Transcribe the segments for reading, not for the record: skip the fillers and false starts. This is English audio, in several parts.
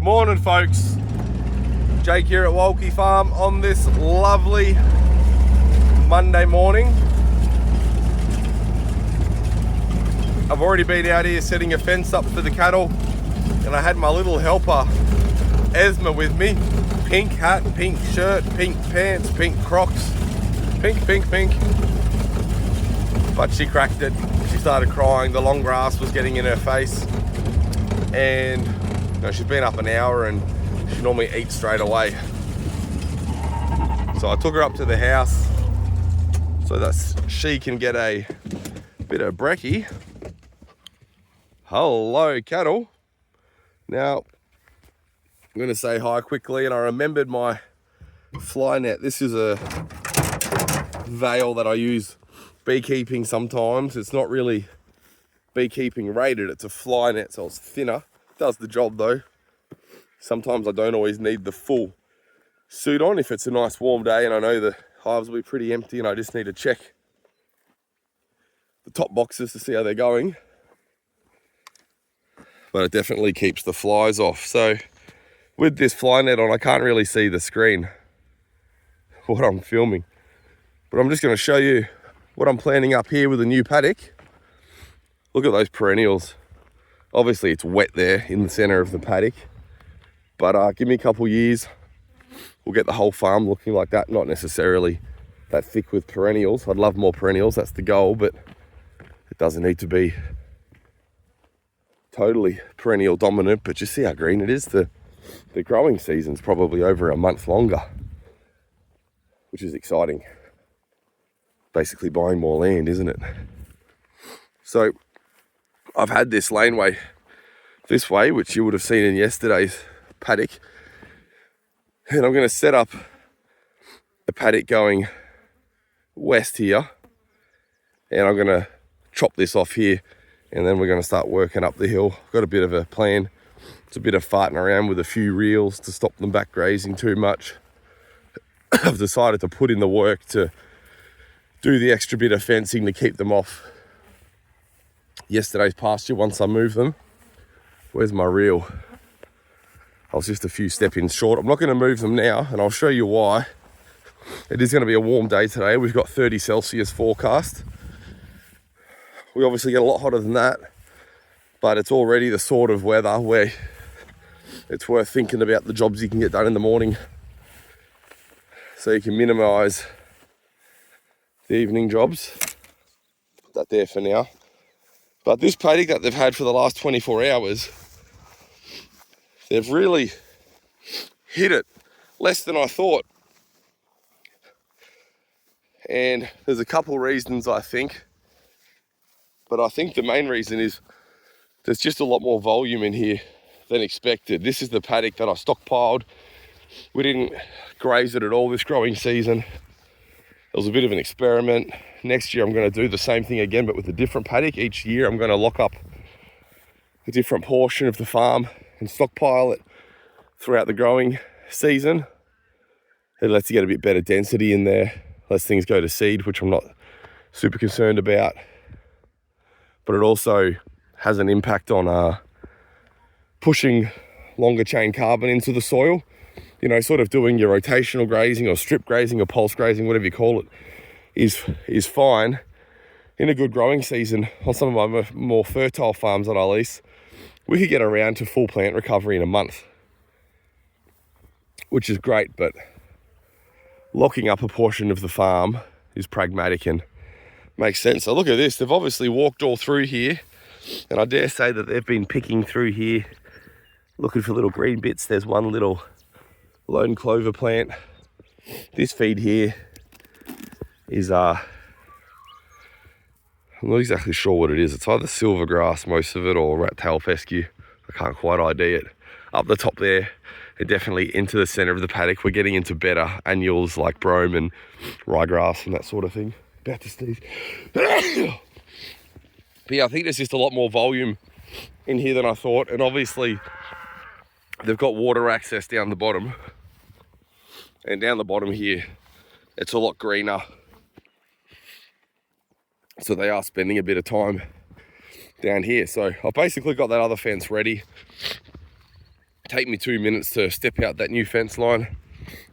Good morning, folks. Jake here at Walkie Farm on this lovely Monday morning. I've already been out here setting a fence up for the cattle, and I had my little helper Esma with me. Pink hat, pink shirt, pink pants, pink Crocs, pink. But she cracked it. She started crying. The long grass was getting in her face, and she's been up an hour and she normally eats straight away. So I took her up to the house so that she can get a bit of brekkie. Hello, cattle. Now, I'm going to say hi quickly, and I remembered my fly net. This is a veil that I use beekeeping sometimes. It's not really beekeeping rated, it's a fly net, so it's thinner. Does the job though. Sometimes I don't always need the full suit on if it's a nice warm day and I know the hives will be pretty empty and I just need to check the top boxes to see how they're going. But it definitely keeps the flies off. So with this fly net on, I can't really see the screen, what I'm filming. But I'm just going to show you what I'm planning up here with a new paddock. Look at those perennials. Obviously it's wet there in the center of the paddock, but give me a couple years, we'll get the whole farm looking like that. Not necessarily that thick with perennials. I'd love more perennials, that's the goal, but it doesn't need to be totally perennial dominant. But you see how green it is. The growing season's probably over a month longer, which is exciting. Basically buying more land, isn't it? So I've had this laneway this way, which you would have seen in yesterday's paddock, and I'm going to set up a paddock going west here, and I'm going to chop this off here, and then we're going to start working up the hill. I've got a bit of a plan. It's a bit of farting around with a few reels to stop them back grazing too much. I've decided to put in the work to do the extra bit of fencing to keep them off yesterday's pasture once I move them. Where's my reel? I was just a few step-ins short. I'm not going to move them now, and I'll show you why. It is going to be a warm day today. We've got 30 Celsius forecast. We obviously get a lot hotter than that, but it's already the sort of weather where it's worth thinking about the jobs you can get done in the morning, so you can minimise the evening jobs. Put that there for now. But this paddock that they've had for the last 24 hours, they've really hit it less than I thought. And there's a couple reasons, I think. But I think the main reason is there's just a lot more volume in here than expected. This is the paddock that I stockpiled. We didn't graze it at all this growing season. It was a bit of an experiment. Next year I'm going to do the same thing again, but with a different paddock. Each year I'm going to lock up a different portion of the farm and stockpile it throughout the growing season. It lets you get a bit better density in there, lets things go to seed, which I'm not super concerned about. But it also has an impact on pushing longer chain carbon into the soil. You know, sort of doing your rotational grazing or strip grazing or pulse grazing, whatever you call it, is fine. In a good growing season, on some of my more fertile farms that I lease, we could get around to full plant recovery in a month, which is great, but locking up a portion of the farm is pragmatic and makes sense. So look at this, they've obviously walked all through here, and I dare say that they've been picking through here, looking for little green bits. There's one little lone clover plant. This feed here is I'm not exactly sure what it is. It's either silver grass, most of it, or rat tail fescue. I can't quite ID it. Up the top there, and definitely into the center of the paddock, we're getting into better annuals like brome and ryegrass and that sort of thing. About to sneeze. But yeah, I think there's just a lot more volume in here than I thought, and obviously they've got water access down the bottom, and down the bottom here it's a lot greener, so they are spending a bit of time down here. So I've basically got that other fence ready take me 2 minutes to step out that new fence line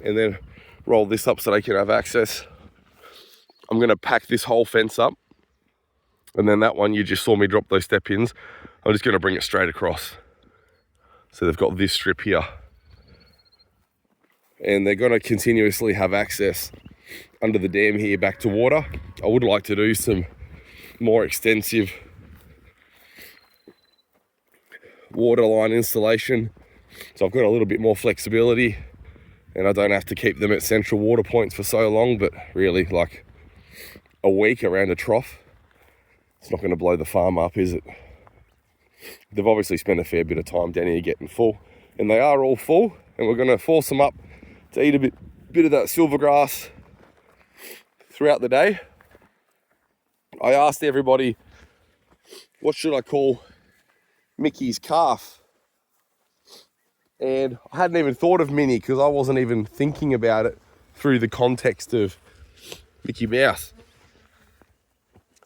and then roll this up so they can have access. I'm going to pack this whole fence up, and then that one you just saw me drop those step ins, I'm just going to bring it straight across. So they've got this strip here, and they're going to continuously have access under the dam here back to water. I would like to do some more extensive water line installation, so I've got a little bit more flexibility and I don't have to keep them at central water points for so long, but really like a week around a trough, it's not going to blow the farm up, is it? They've obviously spent a fair bit of time down here getting full, and they are all full, and we're going to force them up to eat a bit of that silver grass throughout the day. I asked everybody, what should I call Mickey's calf? And I hadn't even thought of Minnie because I wasn't even thinking about it through the context of Mickey Mouse.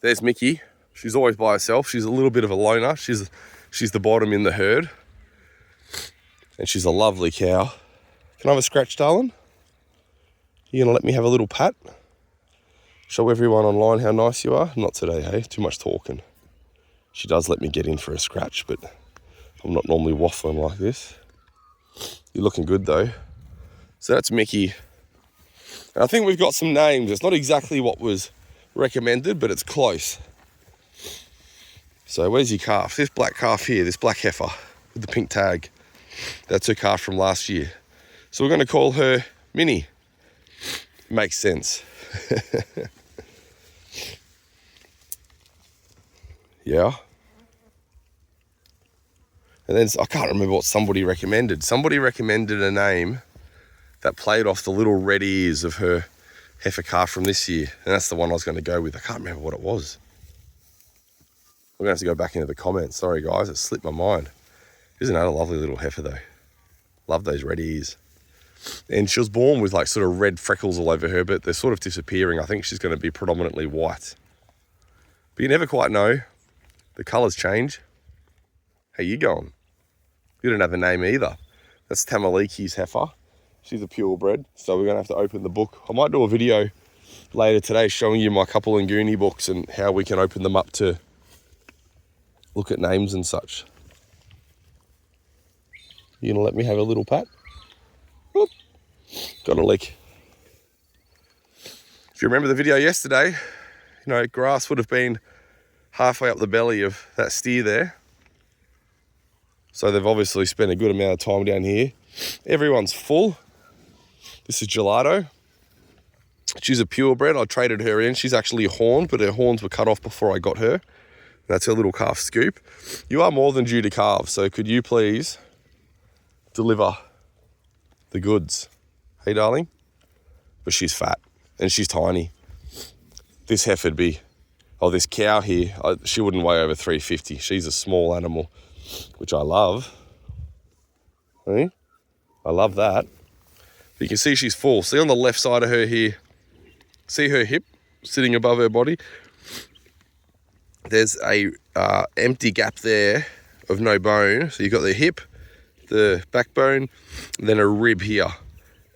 There's Mickey. She's always by herself. She's a little bit of a loner. She's the bottom in the herd. And she's a lovely cow. Can I have a scratch, darling? You gonna let me have a little pat? Show everyone online how nice you are? Not today, hey? Too much talking. She does let me get in for a scratch, but I'm not normally waffling like this. You're looking good though. So that's Mickey. And I think we've got some names. It's not exactly what was recommended, but it's close. So where's your calf? This black calf here, this black heifer with the pink tag. That's her calf from last year. So we're going to call her Minnie. Makes sense. Yeah. And then I can't remember what somebody recommended. Somebody recommended a name that played off the little red ears of her heifer calf from this year. And that's the one I was going to go with. I can't remember what it was. We're going to have to go back into the comments. Sorry guys, it slipped my mind. Isn't that a lovely little heifer though? Love those red ears. And she was born with like sort of red freckles all over her, but they're sort of disappearing. I think she's going to be predominantly white. But you never quite know. The colours change. How you going? You don't have a name either. That's Tamaliki's heifer. She's a purebred, so we're going to have to open the book. I might do a video later today showing you my couple and Goonie books and how we can open them up to look at names and such. You gonna let me have a little pat? Whoop. Got a lick. If you remember the video yesterday, you know, grass would have been halfway up the belly of that steer there. So they've obviously spent a good amount of time down here. Everyone's full. This is Gelato. She's a purebred. I traded her in. She's actually horned, but her horns were cut off before I got her. That's her little calf Scoop. You are more than due to calve, so could you please deliver the goods? Hey, darling? But she's fat and she's tiny. This heifer'd be, this cow here, she wouldn't weigh over 350. She's a small animal, which I love. Hey? I love that. But you can see she's full. See on the left side of her here, see her hip sitting above her body? There's a empty gap there of no bone. So you've got the hip, the backbone, and then a rib here.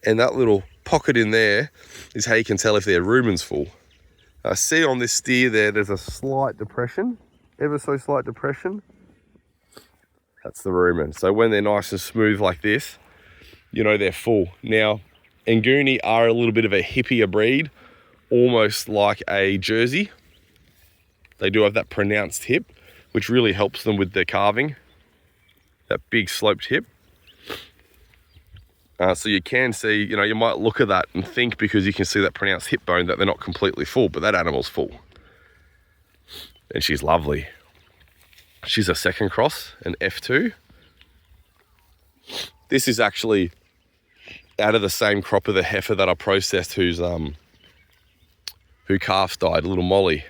And that little pocket in there is how you can tell if their rumen's full. See on this steer there's a slight depression, ever so slight depression. That's the rumen. So when they're nice and smooth like this, you know they're full. Now, Nguni are a little bit of a hippier breed, almost like a Jersey. They do have that pronounced hip, which really helps them with their calving, that big sloped hip. So you can see, you know, you might look at that and think because you can see that pronounced hip bone that they're not completely full, but that animal's full. And she's lovely. She's a second cross, an F2. This is actually out of the same crop of the heifer that I processed who calf died, little Molly.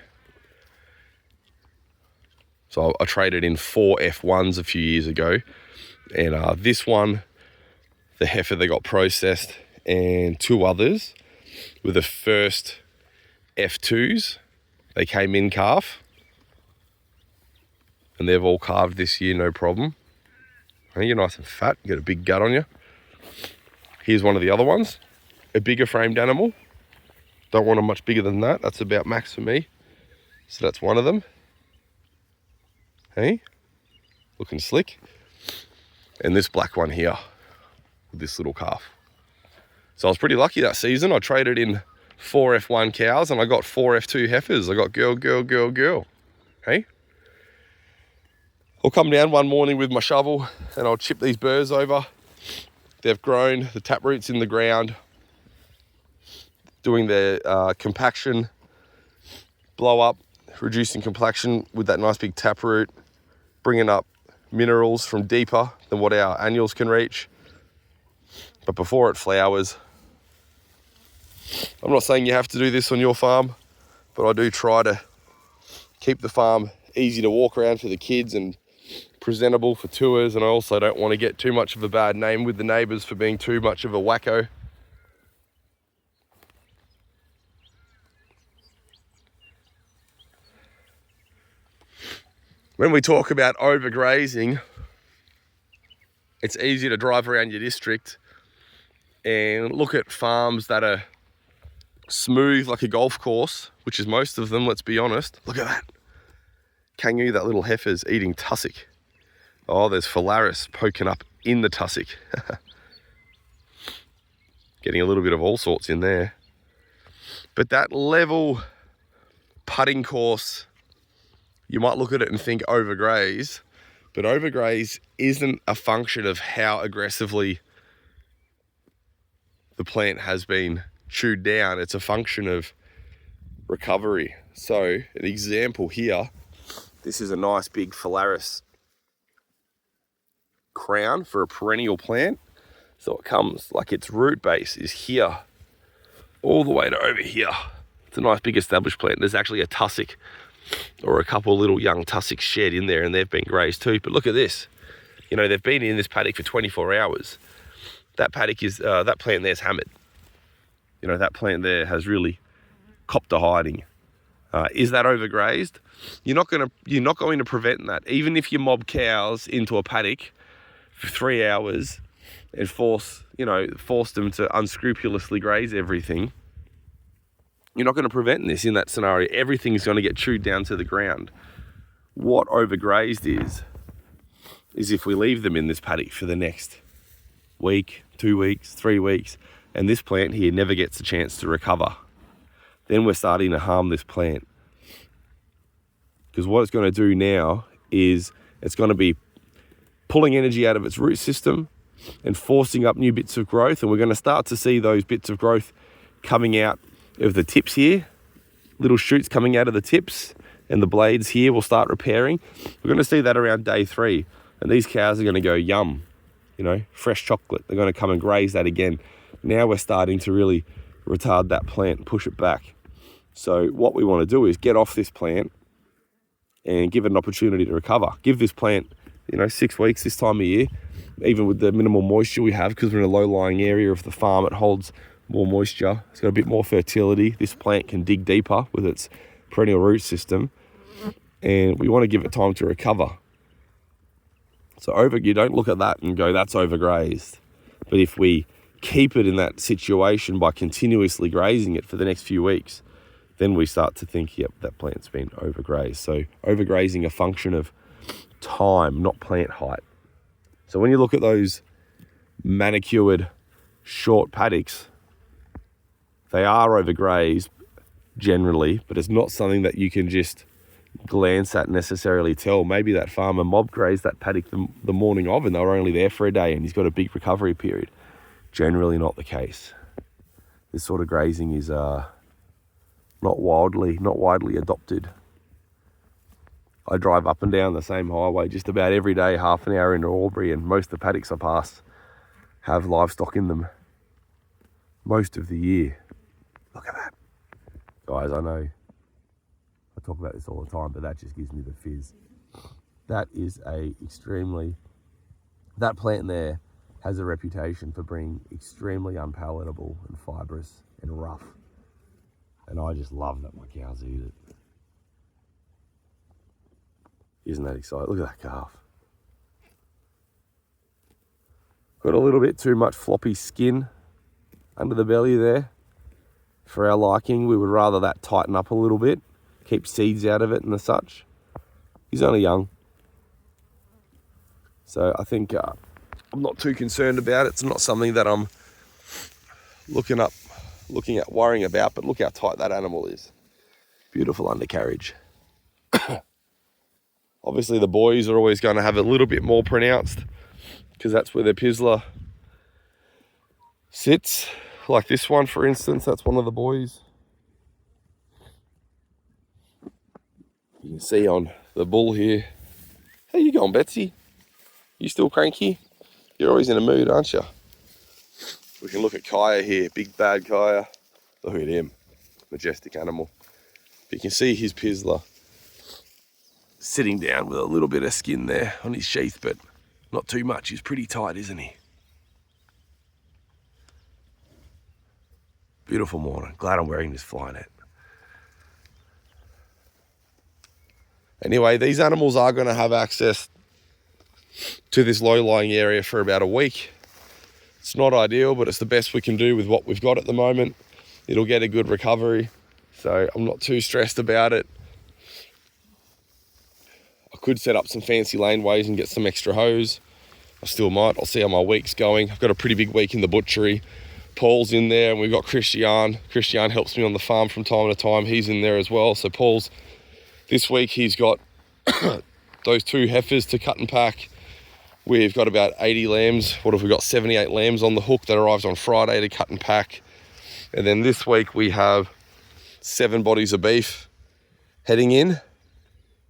So I traded in 4 F1s a few years ago. And this one, the heifer that got processed, and 2 others were the first F2s. They came in calf. And they've all calved this year, no problem. You're nice and fat, you got a big gut on you. Here's one of the other ones, a bigger framed animal. Don't want them much bigger than that. That's about max for me. So that's one of them. Hey, looking slick. And this black one here, with this little calf. So I was pretty lucky that season. I traded in 4 F1 cows and I got 4 F2 heifers. I got girl, girl, girl, girl. Hey? I'll come down one morning with my shovel and I'll chip these burrs over. They've grown, the taproot's in the ground, doing their compaction, blow up, reducing compaction with that nice big taproot, bringing up minerals from deeper than what our annuals can reach. But before it flowers, I'm not saying you have to do this on your farm, but I do try to keep the farm easy to walk around for the kids and presentable for tours. And I also don't want to get too much of a bad name with the neighbours for being too much of a wacko. When we talk about overgrazing, it's easy to drive around your district and look at farms that are smooth like a golf course, which is most of them, let's be honest. Look at that. Kangaroo, that little heifer's eating tussock. Oh, there's phalaris poking up in the tussock. Getting a little bit of all sorts in there. But that level putting course, you might look at it and think overgraze, but overgraze isn't a function of how aggressively the plant has been chewed down. It's a function of recovery. So an example here, this is a nice big phalaris crown for a perennial plant. So it comes like its root base is here all the way to over here. It's a nice big established plant. There's actually a tussock or a couple of little young tussocks shed in there and they've been grazed too. But look at this. You know, they've been in this paddock for 24 hours. That paddock is, that plant there's hammered. You know, that plant there has really copped a hiding. Is that overgrazed? You're not going to prevent that. Even if you mob cows into a paddock for 3 hours and force them to unscrupulously graze everything, you're not going to prevent this in that scenario. Everything's going to get chewed down to the ground. What overgrazed is if we leave them in this paddock for the next week, 2 weeks, 3 weeks, and this plant here never gets a chance to recover. Then we're starting to harm this plant. Because what it's going to do now is it's going to be pulling energy out of its root system and forcing up new bits of growth. And we're going to start to see those bits of growth coming out of the tips here, little shoots coming out of the tips, and the blades here will start repairing. We're going to see that around day 3. And these cows are going to go, yum, fresh chocolate. They're going to come and graze that again. Now we're starting to really retard that plant and push it back. So what we want to do is get off this plant and give it an opportunity to recover. Give this plant, 6 weeks this time of year, even with the minimal moisture we have, because we're in a low-lying area of the farm, it holds more moisture. It's got a bit more fertility. This plant can dig deeper with its perennial root system, and we want to give it time to recover. So you don't look at that and go, that's overgrazed. But if we keep it in that situation by continuously grazing it for the next few weeks, then we start to think, yep, that plant's been overgrazed. So overgrazing a function of time, not plant height. So when you look at those manicured short paddocks, they are overgrazed generally, but it's not something that you can just glance at necessarily tell. Maybe that farmer mob grazed that paddock the morning of and they were only there for a day and he's got a big recovery period. Generally not the case. This sort of grazing is not widely adopted. I drive up and down the same highway just about every day, half an hour into Albury, and most of the paddocks I pass have livestock in them most of the year. Look at that. Guys, I know I talk about this all the time, but that just gives me the fizz. That is that plant there has a reputation for being extremely unpalatable and fibrous and rough. And I just love that my cows eat it. Isn't that exciting? Look at that calf. Got a little bit too much floppy skin under the belly there for our liking. We would rather that tighten up a little bit, keep seeds out of it and the such. He's only young, so I think I'm not too concerned about it. It's not something that I'm looking at worrying about, but look how tight that animal is. Beautiful undercarriage. Obviously the boys are always going to have a little bit more pronounced because that's where their pizzler sits. Like this one, for instance, that's one of the boys. You can see on the bull here. How you going, Betsy? You still cranky? You're always in a mood, aren't you? We can look at Kaya here, big bad Kaya. Look at him, majestic animal. You can see his pizzler sitting down with a little bit of skin there on his sheath, but not too much. He's pretty tight, isn't he? Beautiful morning. Glad I'm wearing this fly net. Anyway, these animals are going to have access to this low-lying area for about a week. It's not ideal, but it's the best we can do with what we've got at the moment. It'll get a good recovery, so I'm not too stressed about it. I could set up some fancy laneways and get some extra hose. I still might. I'll see how my week's going. I've got a pretty big week in the butchery. Paul's in there, and we've got Christian. Christian helps me on the farm from time to time. He's in there as well. So Paul's, this week he's got those 2 heifers to cut and pack. We've got about 80 lambs. What have we got? 78 lambs on the hook that arrives on Friday to cut and pack. And then this week we have 7 bodies of beef heading in.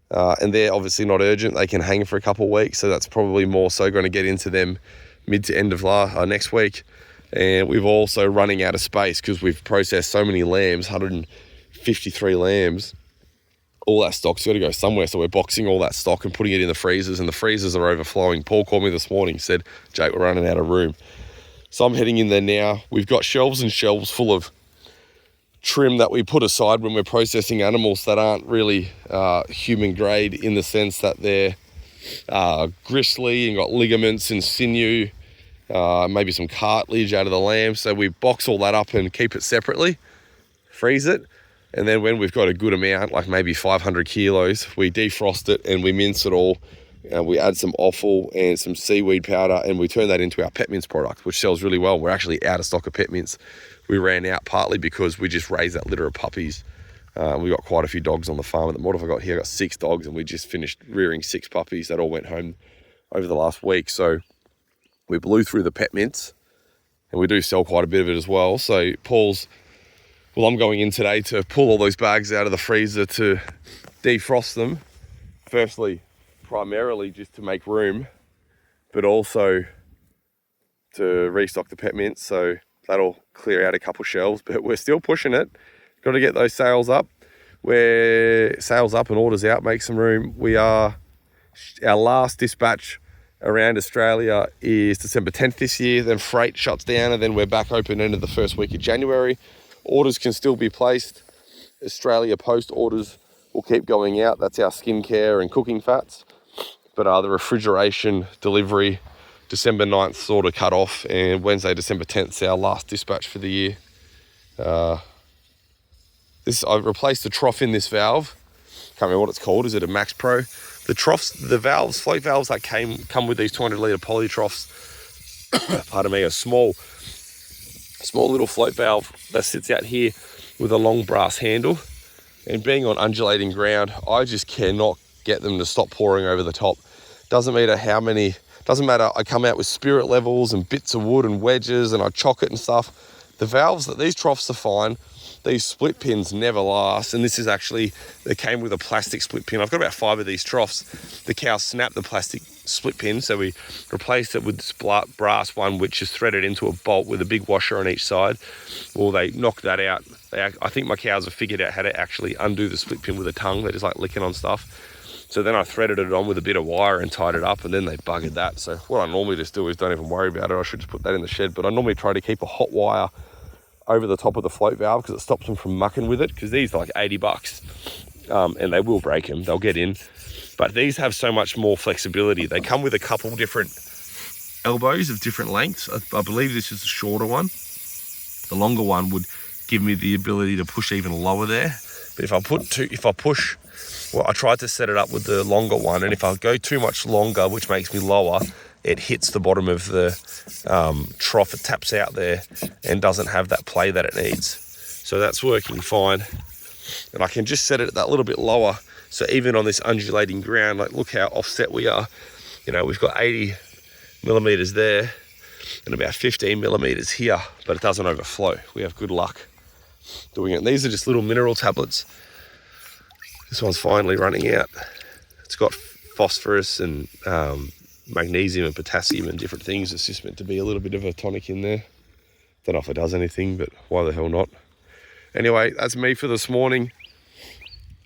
And they're obviously not urgent. They can hang for a couple of weeks. So that's probably more so going to get into them mid to end of next week. And we've also running out of space because we've processed so many lambs, 153 lambs. All that stock's got to go somewhere. So we're boxing all that stock and putting it in the freezers, and the freezers are overflowing. Paul called me this morning, said, Jake, we're running out of room. So I'm heading in there now. We've got shelves and shelves full of trim that we put aside when we're processing animals that aren't really human grade, in the sense that they're gristly and got ligaments and sinew, maybe some cartilage out of the lamb. So we box all that up and keep it separately, freeze it. And then when we've got a good amount, like maybe 500 kilos, we defrost it and we mince it all. We add some offal and some seaweed powder, and we turn that into our pet mince product, which sells really well. We're actually out of stock of pet mince. We ran out partly because we just raised that litter of puppies. We got quite a few dogs on the farm. What have I got here? I got 6 dogs, and we just finished rearing 6 puppies that all went home over the last week. So we blew through the pet mince, and we do sell quite a bit of it as well. So I'm going in today to pull all those bags out of the freezer to defrost them. Firstly, primarily just to make room, but also to restock the pet mince. So that'll clear out a couple shelves, but we're still pushing it. Got to get those sales up. Where sales up and orders out, make some room. Our last dispatch around Australia is December 10th this year. Then freight shuts down, and then we're back open into the first week of January. Orders can still be placed. Australia Post orders will keep going out. That's our skincare and cooking fats. But the refrigeration delivery, December 9th sort of cut off, and Wednesday, December 10th is our last dispatch for the year. I replaced the trough in this valve. Can't remember what it's called. Is it a Max Pro? The troughs, the valves, float valves that come with these 200 litre poly troughs. Pardon me, a small little float valve that sits out here with a long brass handle. And being on undulating ground, I just cannot get them to stop pouring over the top. Doesn't matter I come out with spirit levels and bits of wood and wedges, and I chock it and stuff. The valves that these troughs are fine. These split pins never last, and this is actually, they came with a plastic split pin. I've got about 5 of these troughs. The cow snapped the plastic split pin, so we replaced it with this brass one, which is threaded into a bolt with a big washer on each side. Well, they knocked that out. I think my cows have figured out how to actually undo the split pin with a tongue. They're just like licking on stuff. So then I threaded it on with a bit of wire and tied it up, and then they buggered that. So what I normally just do is don't even worry about it. I should just put that in the shed, but I normally try to keep a hot wire over the top of the float valve because it stops them from mucking with it, because these are like $80 and they will break them. They'll get in. But these have so much more flexibility. They come with a couple different elbows of different lengths. I believe this is the shorter one. The longer one would give me the ability to push even lower there. But if I push, well, I tried to set it up with the longer one, and if I go too much longer, which makes me lower, it hits the bottom of the trough. It taps out there and doesn't have that play that it needs. So that's working fine. And I can just set it at that little bit lower. So even on this undulating ground, like look how offset we are. You know, we've got 80 millimeters there and about 15 millimeters here, but it doesn't overflow. We have good luck doing it. And these are just little mineral tablets. This one's finally running out. It's got phosphorus and magnesium and potassium and different things. It's just meant to be a little bit of a tonic in there. Don't know if it does anything, but why the hell not? Anyway, that's me for this morning.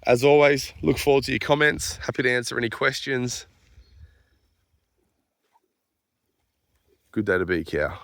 As always, look forward to your comments. Happy to answer any questions. Good day to be a cow.